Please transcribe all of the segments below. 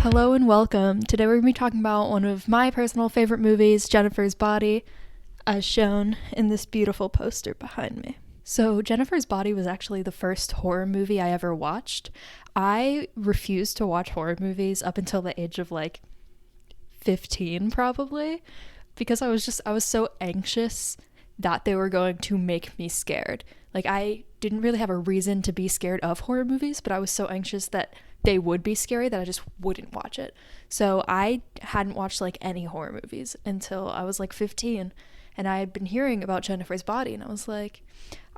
Hello and welcome. Today we're going to be talking about one of my personal favorite movies, Jennifer's Body, as shown in this beautiful poster behind me. So Jennifer's Body was actually the first horror movie I ever watched. I refused to watch horror movies up until the age of 15 probably, because I was so anxious that they were going to make me scared. I didn't really have a reason to be scared of horror movies, but I was so anxious that they would be scary that I just wouldn't watch it. So I hadn't watched any horror movies until I was 15, and I had been hearing about Jennifer's Body, and I was like,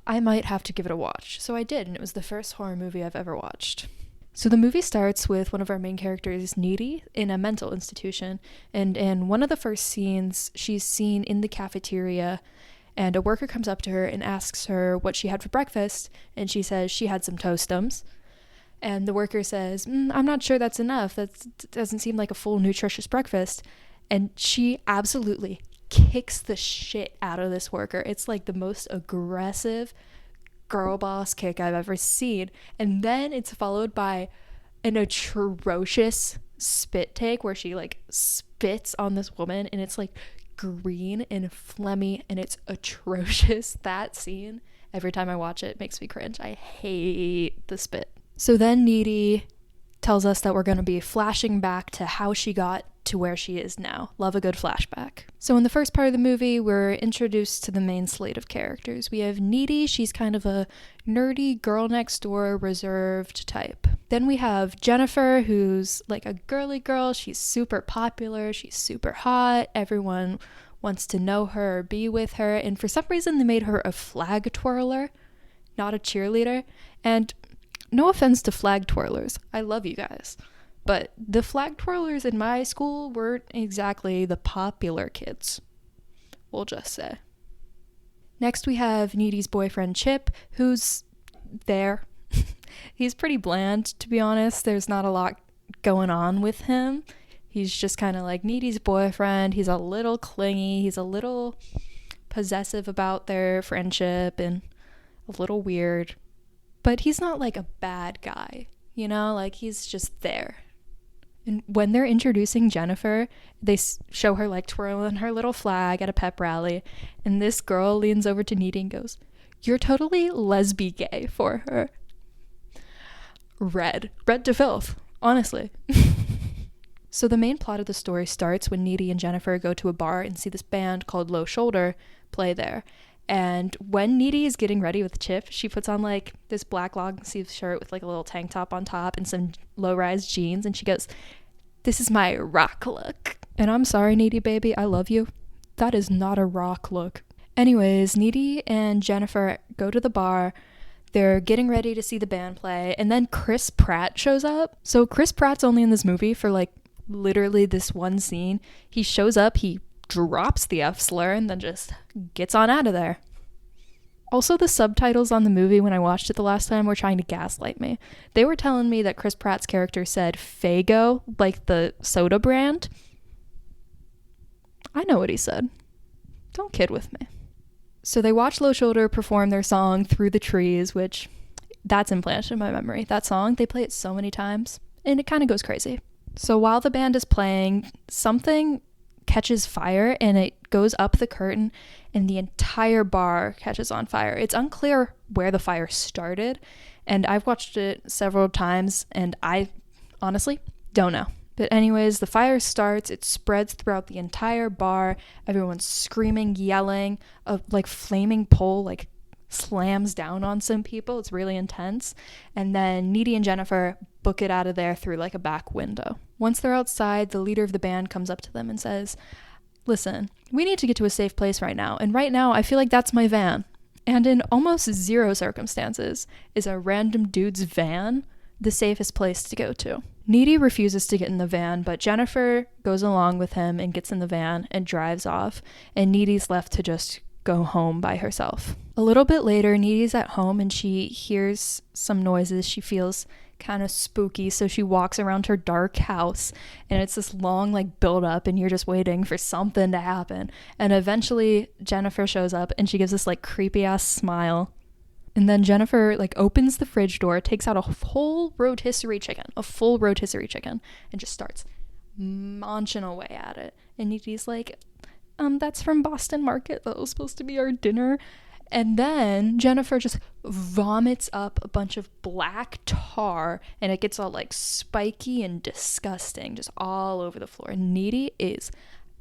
I might have to give it a watch. So I did, and it was the first horror movie I've ever watched. So the movie starts with one of our main characters, Needy, in a mental institution, and in one of the first scenes, she's seen in the cafeteria, and a worker comes up to her and asks her what she had for breakfast, and she says she had some Toastums. And the worker says, I'm not sure that's enough. That doesn't seem like a full, nutritious breakfast. And she absolutely kicks the shit out of this worker. It's the most aggressive girl boss kick I've ever seen. And then it's followed by an atrocious spit take where she spits on this woman, and it's green and phlegmy, and it's atrocious. That scene, every time I watch it, makes me cringe. I hate the spit. So then Needy tells us that we're going to be flashing back to how she got to where she is now. Love a good flashback. So in the first part of the movie, we're introduced to the main slate of characters. We have Needy. She's kind of a nerdy girl next door, reserved type. Then we have Jennifer, who's a girly girl. She's super popular. She's super hot. Everyone wants to know her or be with her. And for some reason, they made her a flag twirler, not a cheerleader. And no offense to flag twirlers. I love you guys. But the flag twirlers in my school weren't exactly the popular kids. We'll just say. Next we have Needy's boyfriend Chip, who's there. He's pretty bland, to be honest. There's not a lot going on with him. He's just kind of Needy's boyfriend. He's a little clingy. He's a little possessive about their friendship and a little weird. But he's not a bad guy, he's just there. And when they're introducing Jennifer, they show her twirling her little flag at a pep rally. And this girl leans over to Needy and goes, "You're totally lesbian gay for her." Red to filth, honestly. So the main plot of the story starts when Needy and Jennifer go to a bar and see this band called Low Shoulder play there. And when Needy is getting ready with Chip, she puts on this black long sleeve shirt with a little tank top on top and some low-rise jeans, and she goes, "This is my rock look." And I'm sorry, Needy baby, I love you. That is not a rock look. Anyways, Needy and Jennifer go to the bar. They're getting ready to see the band play, and then Chris Pratt shows up. So Chris Pratt's only in this movie for literally this one scene. He shows up, he drops the F slur, and then just gets on out of there. Also, the subtitles on the movie when I watched it the last time were trying to gaslight me. They were telling me that Chris Pratt's character said Faygo, the soda brand. I know what he said. Don't kid with me. So they watch Low Shoulder perform their song Through the Trees, which that's implanted in my memory. That song, they play it so many times, and it kind of goes crazy. So while the band is playing, something catches fire and it goes up the curtain and the entire bar catches on fire. It's unclear where the fire started, and I've watched it several times and I honestly don't know. But anyways, the fire starts, it spreads throughout the entire bar. Everyone's screaming, yelling, a flaming pole slams down on some people. It's really intense. And then Needy and Jennifer book it out of there through a back window. Once they're outside, the leader of the band comes up to them and says, "Listen, we need to get to a safe place right now. And right now, I feel like that's my van." And in almost zero circumstances is a random dude's van the safest place to go to. Needy refuses to get in the van, but Jennifer goes along with him and gets in the van and drives off. And Needy's left to just go home by herself. A little bit later, Needy's at home and she hears some noises. She feels kind of spooky, so she walks around her dark house, and it's this long build up, and you're just waiting for something to happen. And eventually Jennifer shows up and she gives this creepy ass smile, And then Jennifer like opens the fridge door, takes out a full rotisserie chicken, and just starts munching away at it. And Needy's like, that's from Boston Market. That was supposed to be our dinner. And then Jennifer just vomits up a bunch of black tar, and it gets all like spiky and disgusting just all over the floor. And Needy is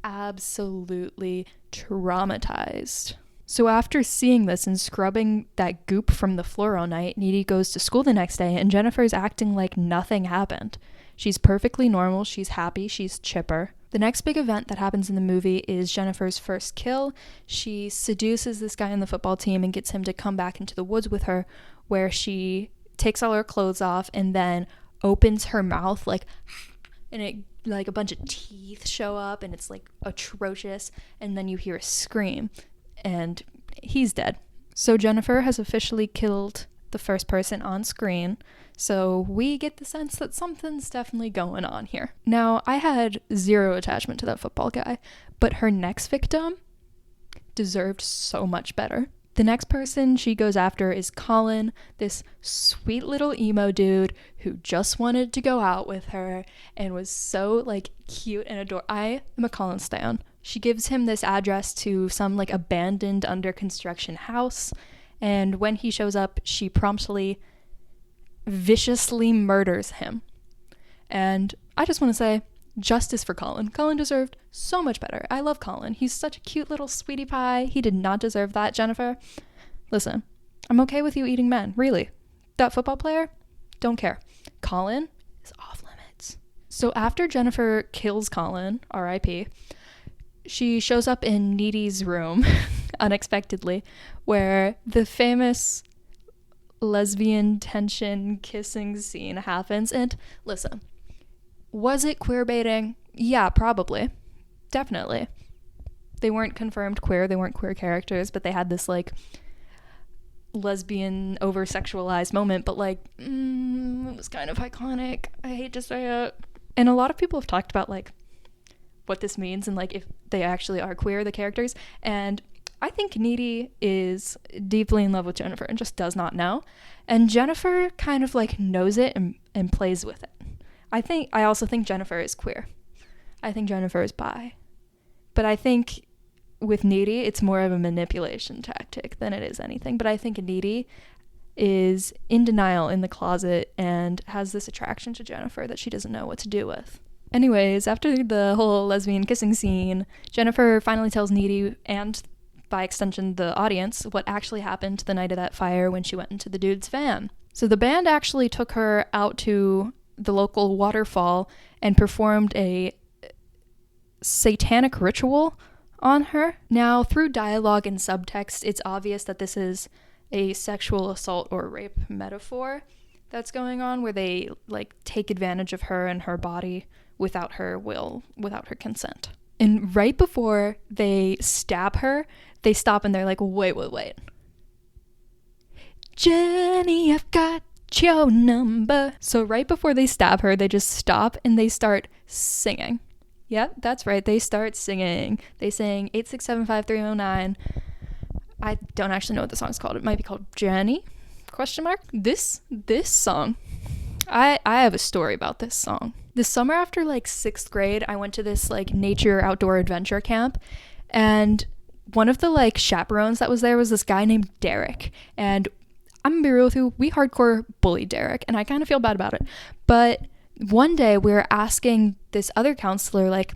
absolutely traumatized. So after seeing this and scrubbing that goop from the floor all night, Needy goes to school the next day, and Jennifer's acting like nothing happened. She's perfectly normal, she's happy, she's chipper. The next big event that happens in the movie is Jennifer's first kill. She seduces this guy on the football team and gets him to come back into the woods with her, where she takes all her clothes off and then opens her mouth and it like a bunch of teeth show up, and it's like atrocious, and then you hear a scream and he's dead. So Jennifer has officially killed the first person on screen, so we get the sense that something's definitely going on here. Now, I had zero attachment to that football guy, but her next victim deserved so much better. The next person she goes after is Colin, this sweet little emo dude who just wanted to go out with her and was so like cute and adorable. I am a Colin stan. She gives him this address to some like abandoned under construction house, and when he shows up, she promptly viciously murders him. And I just want to say, justice for Colin. Colin deserved so much better. I love Colin. He's such a cute little sweetie pie. He did not deserve that, Jennifer. Listen, I'm okay with you eating men, really. That football player, don't care. Colin is off limits. So after Jennifer kills Colin, R.I.P., she shows up in Needy's room unexpectedly, where the famous lesbian tension kissing scene happens. And listen, was it queer baiting? Yeah, probably. Definitely. They weren't confirmed queer. They weren't queer characters, but they had this like lesbian over-sexualized moment, but like it was kind of iconic. I hate to say it. And a lot of people have talked about like what this means and like if they actually are queer, the characters. And I think Needy is deeply in love with Jennifer and just does not know. And Jennifer kind of like knows it and plays with it. I also think Jennifer is queer. I think Jennifer is bi. But I think with Needy, it's more of a manipulation tactic than it is anything. But I think Needy is in denial in the closet and has this attraction to Jennifer that she doesn't know what to do with. Anyways, after the whole lesbian kissing scene, Jennifer finally tells Needy and by extension the audience what actually happened the night of that fire when she went into the dude's van. So the band actually took her out to the local waterfall and performed a satanic ritual on her. Now, through dialogue and subtext, it's obvious that this is a sexual assault or rape metaphor that's going on, where they like take advantage of her and her body without her will, without her consent. And right before they stab her, they stop and they're like, wait. Jenny, I've got your number. So right before they stab her, they just stop and they start singing. Yep, that's right. They start singing. They sing 8675309. I don't actually know what the song's called. It might be called Jenny? ? This song. I have a story about this song. This summer after like 6th grade, I went to this like nature outdoor adventure camp, and one of the like chaperones that was there was this guy named Derek. And I'm gonna be real with you, we hardcore bullied Derek, and I kind of feel bad about it. But one day we were asking this other counselor like,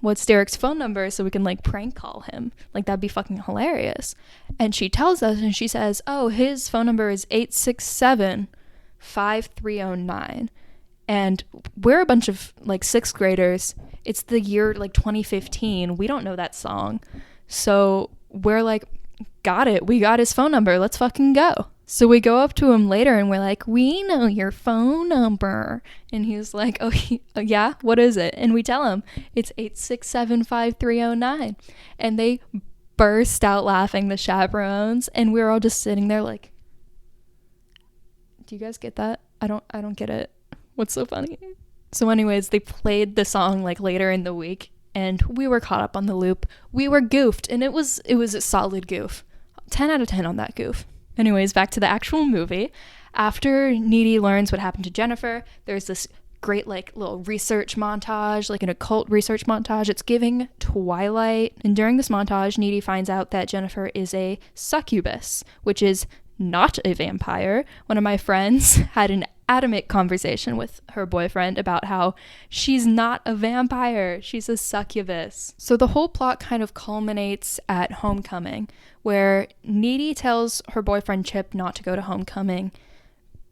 what's Derek's phone number so we can like prank call him? Like that'd be fucking hilarious. And she tells us and she says, oh, his phone number is 867-5309. And we're a bunch of like 6th graders. It's the year like 2015. We don't know that song. So we're like, got it. We got his phone number. Let's fucking go. So we go up to him later and we're like, we know your phone number. And he's like, oh yeah, what is it? And we tell him it's 867-5309. And they burst out laughing, the chaperones. And we were all just sitting there like, do you guys get that? I don't get it. What's so funny? So anyways, they played the song like later in the week and we were caught up on the loop. We were goofed and it was a solid goof. 10 out of 10 on that goof. Anyways, back to the actual movie. After Needy learns what happened to Jennifer, there's this great like little research montage, like an occult research montage. It's giving Twilight. And during this montage, Needy finds out that Jennifer is a succubus, which is not a vampire. One of my friends had an adamant conversation with her boyfriend about how she's not a vampire, she's a succubus. So the whole plot kind of culminates at homecoming, where Needy tells her boyfriend Chip not to go to homecoming,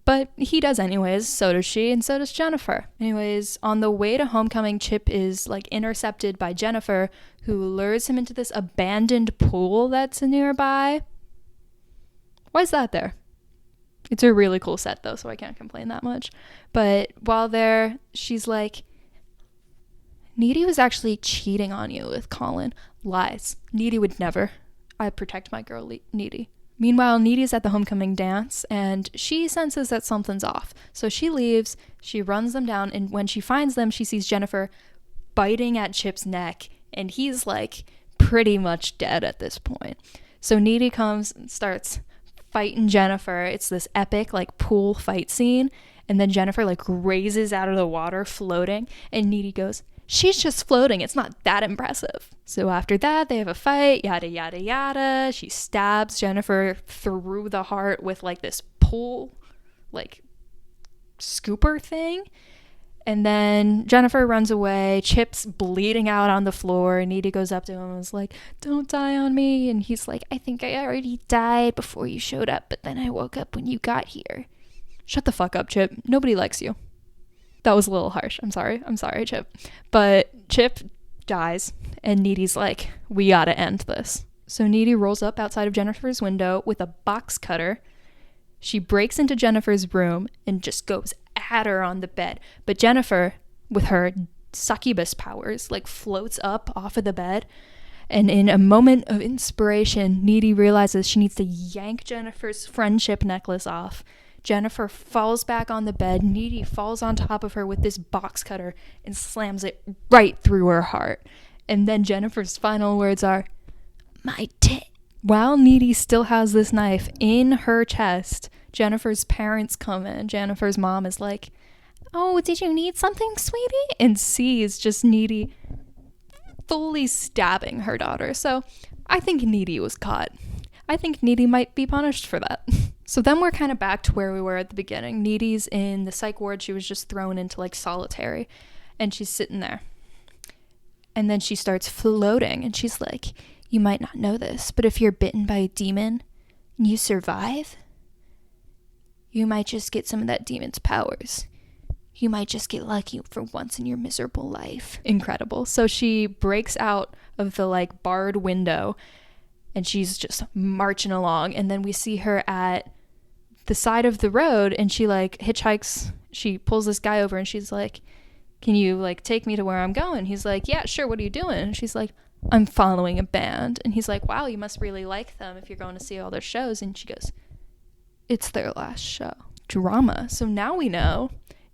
but he does anyways, so does she, and so does Jennifer. Anyways, on the way to homecoming, Chip is like intercepted by Jennifer, who lures him into this abandoned pool that's nearby. Why is that there? It's a really cool set though, so I can't complain that much. But while there, she's like, Needy was actually cheating on you with Colin. Lies. Needy would never. I protect my girl, Needy. Meanwhile, Needy's at the homecoming dance, and she senses that something's off. So she leaves, she runs them down, and when she finds them, she sees Jennifer biting at Chip's neck, and he's like pretty much dead at this point. So Needy comes and starts fighting Jennifer. It's this epic like pool fight scene, and then Jennifer like raises out of the water floating, and Needy goes, she's just floating, it's not that impressive. So after that, they have a fight, yada yada yada. She stabs Jennifer through the heart with like this pool like scooper thing, and then Jennifer runs away. Chip's bleeding out on the floor, and Needy goes up to him and is like, don't die on me. And he's like, I think I already died before you showed up, but then I woke up when you got here. Shut the fuck up, Chip. Nobody likes you. That was a little harsh. I'm sorry, Chip. But Chip dies, and Needy's like, we gotta end this. So Needy rolls up outside of Jennifer's window with a box cutter. She breaks into Jennifer's room and just goes at her on the bed. But Jennifer, with her succubus powers, like floats up off of the bed. And in a moment of inspiration, Needy realizes she needs to yank Jennifer's friendship necklace off. Jennifer falls back on the bed. Needy falls on top of her with this box cutter and slams it right through her heart. And then Jennifer's final words are, my tit. While Needy still has this knife in her chest, Jennifer's parents come in. Jennifer's mom is like, oh, did you need something, sweetie? And sees just Needy fully stabbing her daughter. So I think Needy was caught. I think Needy might be punished for that. So then we're kind of back to where we were at the beginning. Needy's in the psych ward. She was just thrown into like solitary, and she's sitting there. And then she starts floating, and she's like, you might not know this, but if you're bitten by a demon and you survive, you might just get some of that demon's powers. You might just get lucky for once in your miserable life. Incredible. So she breaks out of the like barred window, and she's just marching along. And then we see her at the side of the road, and she like hitchhikes. She pulls this guy over, and she's like, can you like take me to where I'm going? He's like, yeah, sure. What are you doing? And she's like, I'm following a band. And he's like, wow, you must really like them if you're going to see all their shows. And she goes, it's their last show. Drama. So now we know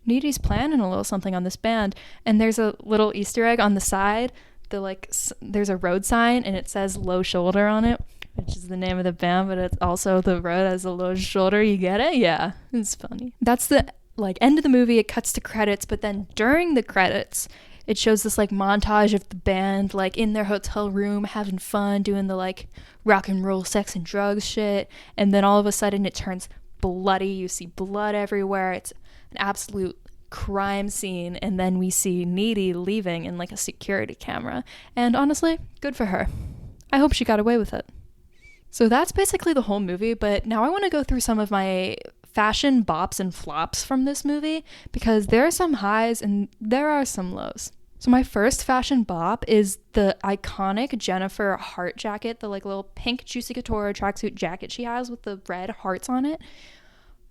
Needy's planning a little something on this band. And there's a little Easter egg on the side. There's a road sign, and it says Low Shoulder on it, which is the name of the band, but it's also the road has a low shoulder. You get it? Yeah, it's funny. That's the like end of the movie. It cuts to credits, but then during the credits, it shows this like montage of the band like in their hotel room having fun, doing the like rock and roll, sex and drugs shit, and then all of a sudden it turns bloody. You see blood everywhere. It's an absolute crime scene, and then we see Needy leaving in like a security camera, and honestly, good for her. I hope she got away with it. So that's basically the whole movie, but now I want to go through some of my fashion bops and flops from this movie, because there are some highs and there are some lows. So my first fashion bop is the iconic Jennifer heart jacket, the like little pink Juicy Couture tracksuit jacket she has with the red hearts on it.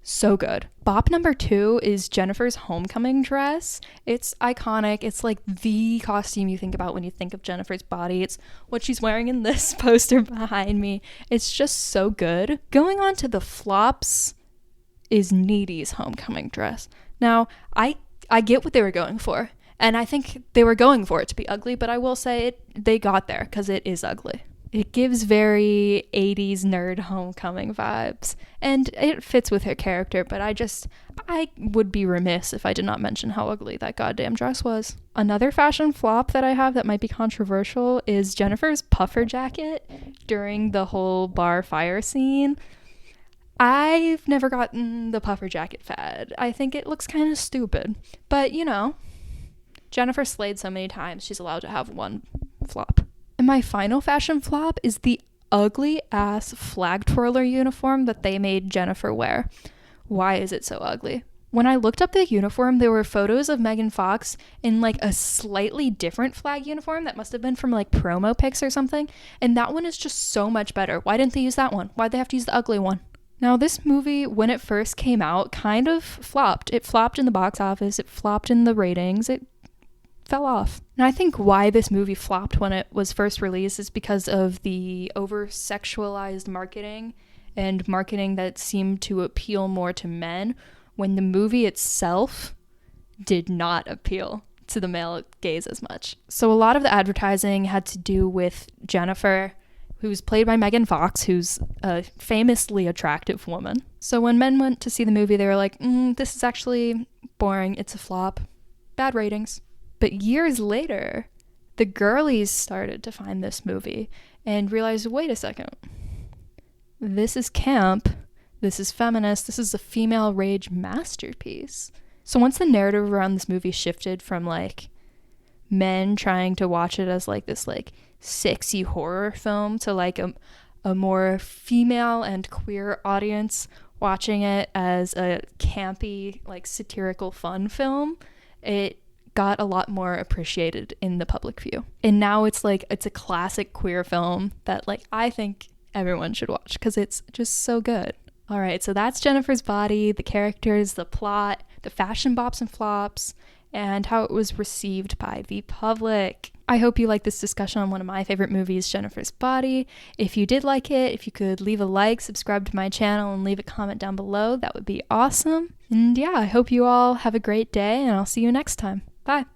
So good. Bop number 2 is Jennifer's homecoming dress. It's iconic. It's like the costume you think about when you think of Jennifer's body. It's what she's wearing in this poster behind me. It's just so good. Going on to the flops is Needy's homecoming dress. Now, I get what they were going for, and I think they were going for it to be ugly, but I will say they got there because it is ugly. It gives very 80s nerd homecoming vibes, and it fits with her character, but I would be remiss if I did not mention how ugly that goddamn dress was. Another fashion flop that I have that might be controversial is Jennifer's puffer jacket during the whole bar fire scene. I've never gotten the puffer jacket fad. I think it looks kind of stupid, but Jennifer slayed so many times, she's allowed to have one flop. And my final fashion flop is the ugly ass flag twirler uniform that they made Jennifer wear. Why is it so ugly? When I looked up the uniform, there were photos of Megan Fox in like a slightly different flag uniform that must have been from like promo pics or something. And that one is just so much better. Why didn't they use that one? Why'd they have to use the ugly one? Now, this movie, when it first came out, kind of flopped. It flopped in the box office. It flopped in the ratings. It fell off. And I think why this movie flopped when it was first released is because of the over-sexualized marketing and marketing that seemed to appeal more to men when the movie itself did not appeal to the male gaze as much. So a lot of the advertising had to do with Jennifer, who's played by Megan Fox, who's a famously attractive woman. So when men went to see the movie, they were like, this is actually boring. It's a flop. Bad ratings. But years later, the girlies started to find this movie and realized, wait a second, this is camp, this is feminist, this is a female rage masterpiece. So once the narrative around this movie shifted from like men trying to watch it as like this like sexy horror film to like a more female and queer audience watching it as a campy like satirical fun film, it got a lot more appreciated in the public view. And now it's a classic queer film that like I think everyone should watch because it's just so good. All right, so that's Jennifer's Body, the characters, the plot, the fashion bops and flops, and how it was received by the public. I hope you liked this discussion on one of my favorite movies, Jennifer's Body. If you did like it, if you could leave a like, subscribe to my channel, and leave a comment down below, that would be awesome. And yeah, I hope you all have a great day, and I'll see you next time. Bye.